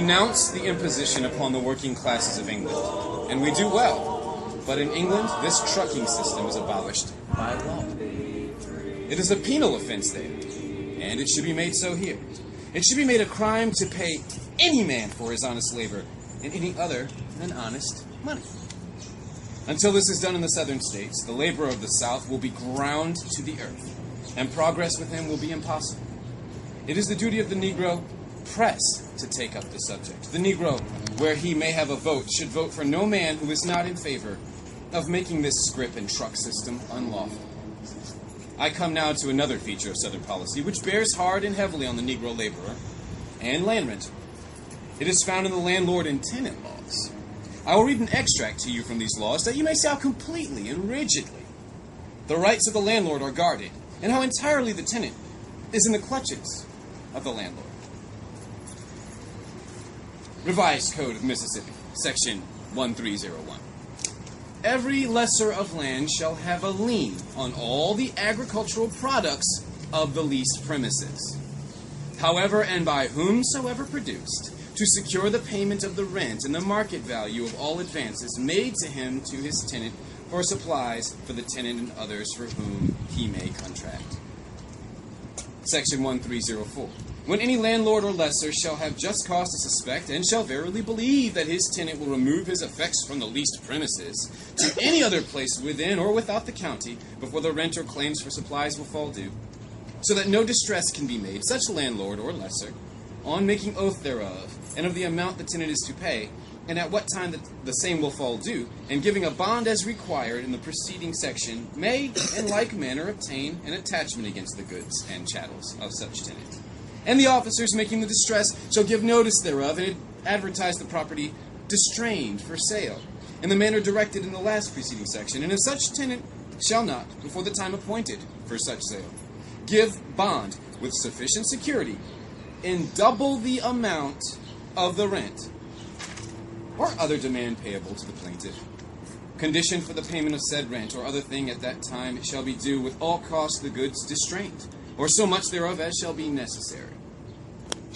denounce the imposition upon the working classes of England, and we do well. But in England, this trucking system is abolished by law. It is a penal offense there, and it should be made so here. It should be made a crime to pay any man for his honest labor in any other than honest money. Until this is done in the southern states, the laborer of the South will be ground to the earth, and progress with him will be impossible. It is the duty of the Negro press to take up the subject. The Negro, where he may have a vote, should vote for no man who is not in favor of making this scrip and truck system unlawful. I come now to another feature of Southern policy, which bears hard and heavily on the Negro laborer and land renter. It is found in the landlord and tenant laws. I will read an extract to you from these laws that you may see how completely and rigidly the rights of the landlord are guarded, and how entirely the tenant is in the clutches of the landlord. Revised Code of Mississippi, Section 1301. Every lessor of land shall have a lien on all the agricultural products of the leased premises, however and by whomsoever produced, to secure the payment of the rent and the market value of all advances made to him to his tenant for supplies for the tenant and others for whom he may contract. Section 1304. When any landlord or lessor shall have just cause to suspect and shall verily believe that his tenant will remove his effects from the leased premises to any other place within or without the county before the rent or claims for supplies will fall due, so that no distress can be made, such landlord or lessor, on making oath thereof, and of the amount the tenant is to pay, and at what time the same will fall due, and giving a bond as required in the preceding section, may in like manner obtain an attachment against the goods and chattels of such tenant. And the officers making the distress shall give notice thereof, and advertise the property distrained for sale, in the manner directed in the last preceding section, and if such tenant shall not, before the time appointed for such sale, give bond with sufficient security in double the amount of the rent or other demand payable to the plaintiff, condition for the payment of said rent or other thing at that time, it shall be due with all cost the goods distrained, or so much thereof as shall be necessary,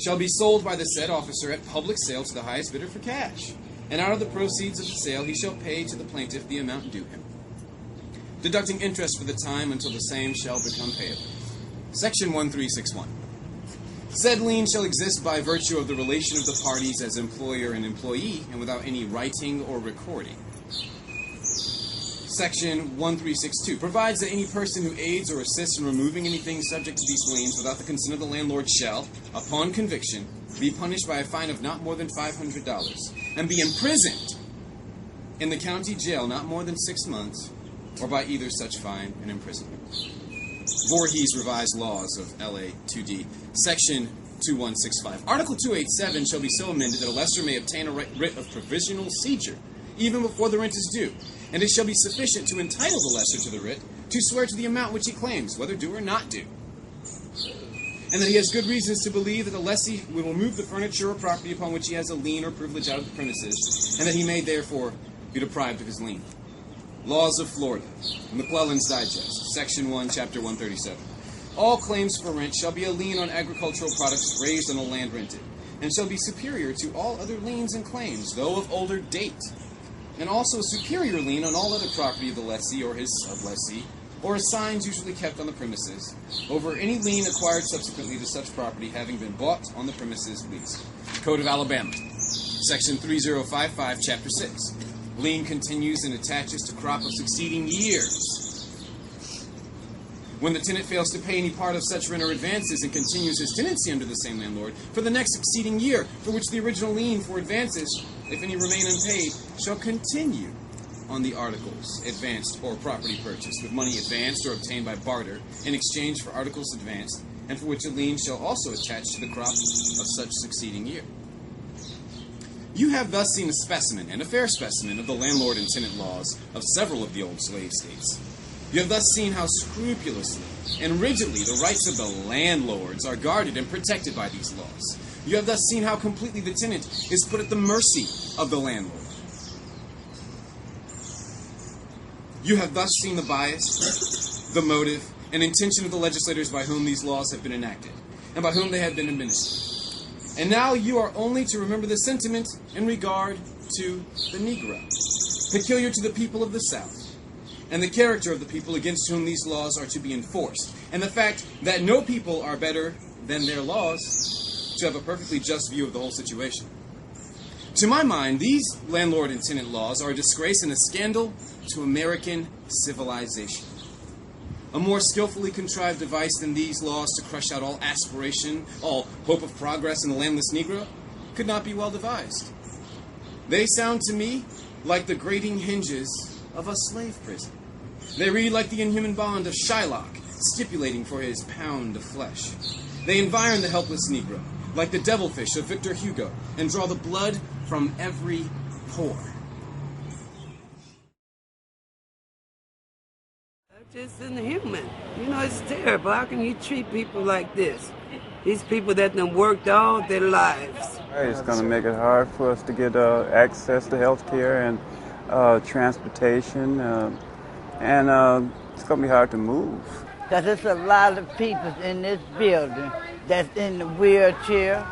shall be sold by the said officer at public sale to the highest bidder for cash, and out of the proceeds of the sale he shall pay to the plaintiff the amount due him, deducting interest for the time until the same shall become payable. Section 1361. Said lien shall exist by virtue of the relation of the parties as employer and employee, and without any writing or recording. Section 1362 provides that any person who aids or assists in removing anything subject to these liens without the consent of the landlord shall, upon conviction, be punished by a fine of not more than $500, and be imprisoned in the county jail not more than 6 months, or by either such fine and imprisonment. Voorhees Revised Laws of LA 2D, Section 2165. Article 287 shall be so amended that a lessor may obtain a writ of provisional seizure even before the rent is due, and it shall be sufficient to entitle the lessor to the writ to swear to the amount which he claims, whether due or not due, and that he has good reasons to believe that the lessee will remove the furniture or property upon which he has a lien or privilege out of the premises, and that he may therefore be deprived of his lien. Laws of Florida, McClellan's Digest, Section 1, Chapter 137. All claims for rent shall be a lien on agricultural products raised on the land rented, and shall be superior to all other liens and claims, though of older date, and also a superior lien on all other property of the lessee or his sublessee, or assigns usually kept on the premises, over any lien acquired subsequently to such property having been bought on the premises leased. Code of Alabama, Section 3055, Chapter 6. Lien continues and attaches to crop of succeeding years. When the tenant fails to pay any part of such rent or advances and continues his tenancy under the same landlord for the next succeeding year, for which the original lien for advances, if any remain unpaid, shall continue on the articles advanced or property purchased, with money advanced or obtained by barter in exchange for articles advanced, and for which a lien shall also attach to the crop of such succeeding year. You have thus seen a specimen, and a fair specimen, of the landlord and tenant laws of several of the old slave states. You have thus seen how scrupulously and rigidly the rights of the landlords are guarded and protected by these laws. You have thus seen how completely the tenant is put at the mercy of the landlord. You have thus seen the bias, the motive, and intention of the legislators by whom these laws have been enacted, and by whom they have been administered. And now you are only to remember the sentiment in regard to the Negro, peculiar to the people of the South, and the character of the people against whom these laws are to be enforced, and the fact that no people are better than their laws, to have a perfectly just view of the whole situation. To my mind, these landlord and tenant laws are a disgrace and a scandal to American civilization. A more skillfully contrived device than these laws to crush out all aspiration, all hope of progress in the landless Negro, could not be well devised. They sound to me like the grating hinges of a slave prison. They read like the inhuman bond of Shylock, stipulating for his pound of flesh. They environ the helpless Negro, like the devilfish of Victor Hugo, and draw the blood from every pore. Just inhuman. You know, it's terrible. How can you treat people like this? These people that done worked all their lives. It's going to make it hard for us to get access to health care and transportation, and it's going to be hard to move. Because there's a lot of people in this building that's in the wheelchair,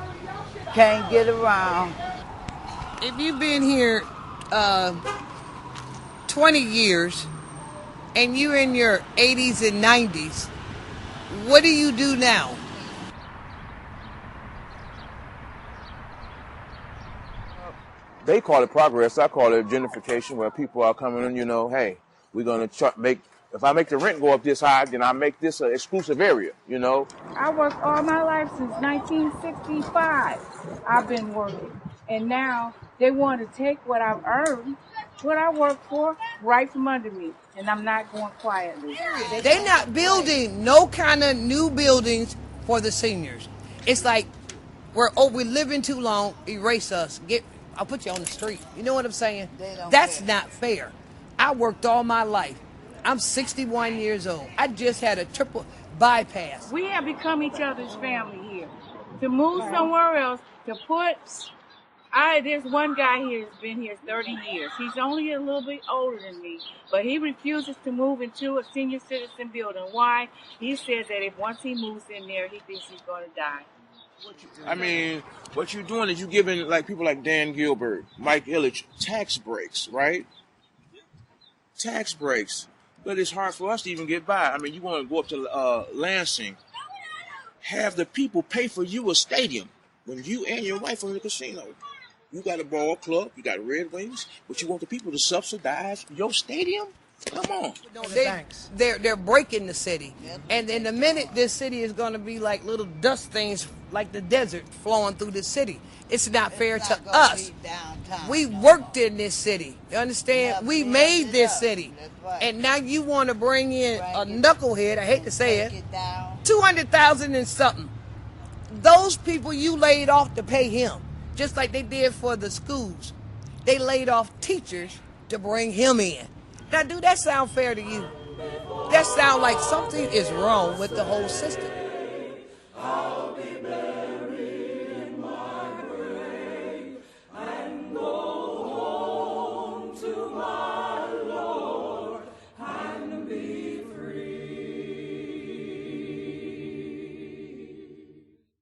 can't get around. If you've been here 20 years and you're in your 80s and 90s, what do you do now? They call it progress. I call it gentrification, where people are coming in, you know, hey, we're going to make, if I make the rent go up this high, then I make this an exclusive area, you know. I worked all my life since 1965. I've been working. And now they want to take what I've earned, what I worked for, right from under me. And I'm not going quietly. They're not building no kind of new buildings for the seniors. It's like, we're living too long, erase us, I'll put you on the street. You know what I'm saying? That's not fair. I worked all my life. I'm 61 years old. I just had a triple bypass. We have become each other's family here. To move somewhere else, to put... there's one guy here who's been here 30 years. He's only a little bit older than me, but he refuses to move into a senior citizen building. Why? He says that if once he moves in there, he thinks he's going to die. I mean, what you're doing is you're giving like people like Dan Gilbert, Mike Ilitch, tax breaks, right? Tax breaks. But it's hard for us to even get by. I mean, you want to go up to Lansing, have the people pay for you a stadium when you and your wife are in the casino. You got a ball club, you got Red Wings, but you want the people to subsidize your stadium? Come on. They're breaking the city. And in a minute, this city is going to be like little dust things, like the desert flowing through the city. It's not fair to us. We worked in this city. You understand? We made this city. And now you want to bring in a knucklehead, I hate to say it, 200,000 and something. Those people you laid off to pay him, just like they did for the schools. They laid off teachers to bring him in. Now, do that sound fair to you? That sound like something is wrong with the whole system.